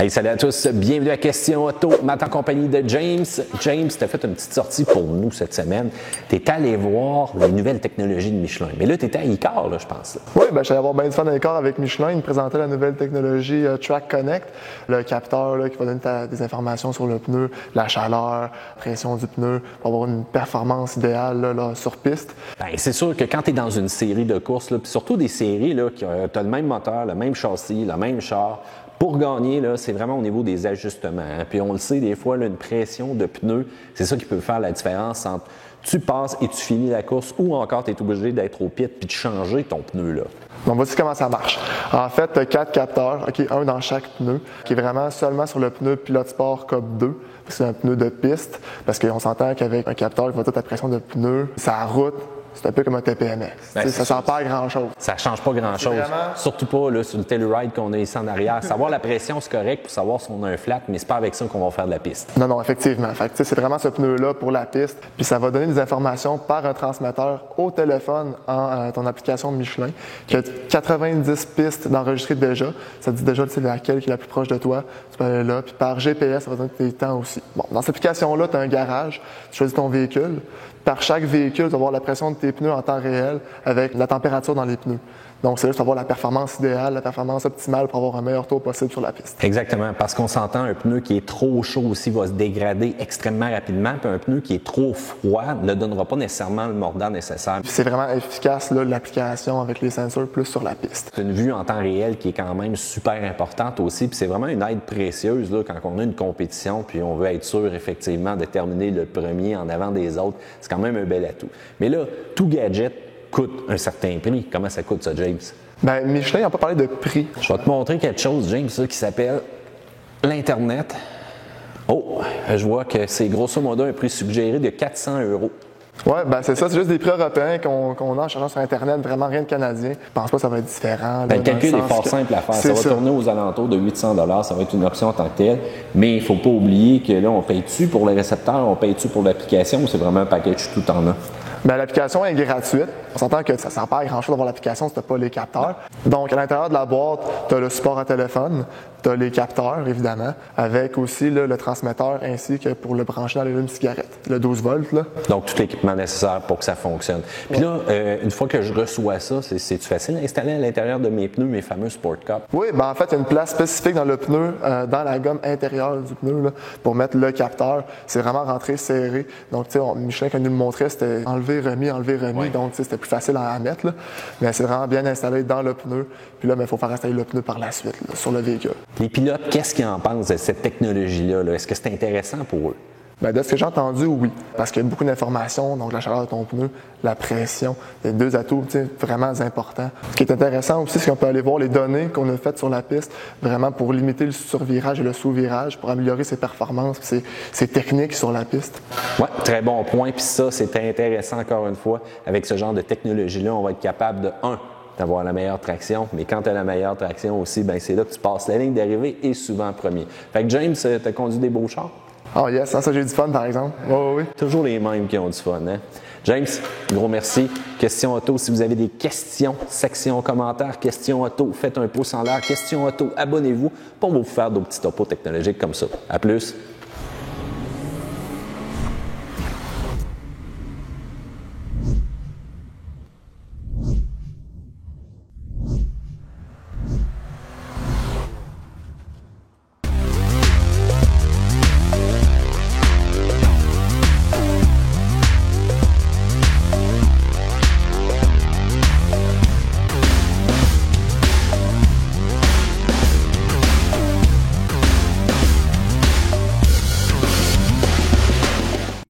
Hey, salut à tous, bienvenue à Question Auto, Matt en compagnie de James. James, tu as fait une petite sortie pour nous cette semaine. Tu es allé voir les nouvelles technologies de Michelin. Mais là, tu étais à Icar, là, je pense. Là. Oui, je suis allé avoir bien du fun à Icar avec Michelin. Ils me présentaient la nouvelle technologie Track Connect, le capteur là, qui va donner des informations sur le pneu, la chaleur, la pression du pneu, pour avoir une performance idéale là, sur piste. Ben, c'est sûr que quand tu es dans une série de courses, là, puis surtout des séries là, qui ont le même moteur, le même châssis, le même char, pour gagner, là, c'est vraiment au niveau des ajustements. Hein. Puis on le sait, des fois, là, une pression de pneu, c'est ça qui peut faire la différence entre tu passes et tu finis la course ou encore tu es obligé d'être au pit puis de changer ton pneu. Là. Donc voici comment ça marche. En fait, tu as 4 capteurs, un dans chaque pneu, qui est vraiment seulement sur le pneu Pilote Sport Cup 2. C'est un pneu de piste, parce qu'on s'entend qu'avec un capteur qui va toute la pression de pneu, ça route. C'est un peu comme un TPMS. Ben, ça ne sent pas grand-chose. Ça ne change pas grand-chose. Vraiment... Surtout pas là, sur le Telluride qu'on a ici en arrière. Savoir la pression, c'est correct pour savoir si on a un flat, mais c'est pas avec ça qu'on va faire de la piste. Non, effectivement. C'est vraiment ce pneu-là pour la piste. Puis ça va donner des informations par un transmetteur au téléphone en ton application Michelin, qui a 90 pistes d'enregistrer déjà. Ça te dit déjà laquelle qui est la plus proche de toi. Tu peux aller là. Puis par GPS, ça va donner tes temps aussi. Bon, dans cette application-là, tu as un garage. Tu choisis ton véhicule. Par chaque véhicule, tu vas voir la pression de tes pneus en temps réel avec la température dans les pneus. Donc, c'est juste avoir la performance idéale, la performance optimale pour avoir un meilleur tour possible sur la piste. Exactement, parce qu'on s'entend, un pneu qui est trop chaud aussi va se dégrader extrêmement rapidement, puis un pneu qui est trop froid ne donnera pas nécessairement le mordant nécessaire. Puis c'est vraiment efficace, là, l'application avec les sensors plus sur la piste. C'est une vue en temps réel qui est quand même super importante aussi, puis c'est vraiment une aide précieuse là, quand on a une compétition, puis on veut être sûr effectivement de terminer le premier en avant des autres. C'est quand même un bel atout. Mais là, tout gadget coûte un certain prix. Comment ça coûte ça, James? Bien, Michelin n'a pas parlé de prix. Je vais te montrer quelque chose, James, ça, qui s'appelle l'Internet. Oh, je vois que c'est grosso modo un prix suggéré de 400 €. Oui, c'est ça. C'est juste des prix européens qu'on a en cherchant sur Internet, vraiment rien de canadien. Je pense pas que ça va être différent. Là, le calcul est fort simple à faire. Ça va tourner aux alentours de 800 $. Ça va être une option en tant que telle. Mais il ne faut pas oublier que là, on paye-tu pour le récepteur, on paye-tu pour l'application ou c'est vraiment un package tout en un? Bien, l'application est gratuite. On s'entend que ça ne sert pas à grand-chose d'avoir l'application si tu n'as pas les capteurs. Donc, à l'intérieur de la boîte, tu as le support à téléphone, tu as les capteurs, évidemment, avec aussi là, le transmetteur ainsi que pour le brancher dans l'allume-cigarette, le 12 volts. Là. Donc, tout l'équipement nécessaire pour que ça fonctionne. Puis là, une fois que je reçois ça, c'est-tu facile à installer à l'intérieur de mes pneus, mes fameux Sport Cup? Oui, en fait, il y a une place spécifique dans le pneu, dans la gomme intérieure du pneu, là, pour mettre le capteur. C'est vraiment rentré serré. Donc, tu sais, Michelin, quand il nous le montrait, c'était enlevé, remis. Oui. Donc, c'était plus facile à mettre. Là. Mais c'est vraiment bien installé dans le pneu. Puis là, il faut faire installer le pneu par la suite là, sur le véhicule. Les pilotes, qu'est-ce qu'ils en pensent de cette technologie-là? Là? Est-ce que c'est intéressant pour eux? Bien, de ce que j'ai entendu, oui. Parce qu'il y a beaucoup d'informations, donc la chaleur de ton pneu, la pression, les deux atouts vraiment importants. Ce qui est intéressant aussi, c'est qu'on peut aller voir les données qu'on a faites sur la piste, vraiment pour limiter le survirage et le sous-virage, pour améliorer ses performances, ses techniques sur la piste. Oui, très bon point. Puis ça, c'est intéressant encore une fois. Avec ce genre de technologie-là, on va être capable de, d'avoir la meilleure traction, mais quand tu as la meilleure traction aussi, c'est là que tu passes la ligne d'arrivée et souvent premier. Fait que James, tu as conduit des beaux chars? Oh yes, ça j'ai eu du fun par exemple. Oui. Toujours les mêmes qui ont du fun, hein? James, gros merci. Question auto, si vous avez des questions, section commentaires, question auto, faites un pouce en l'air, question auto, abonnez-vous pour vous faire d'autres petits topos technologiques comme ça. À plus!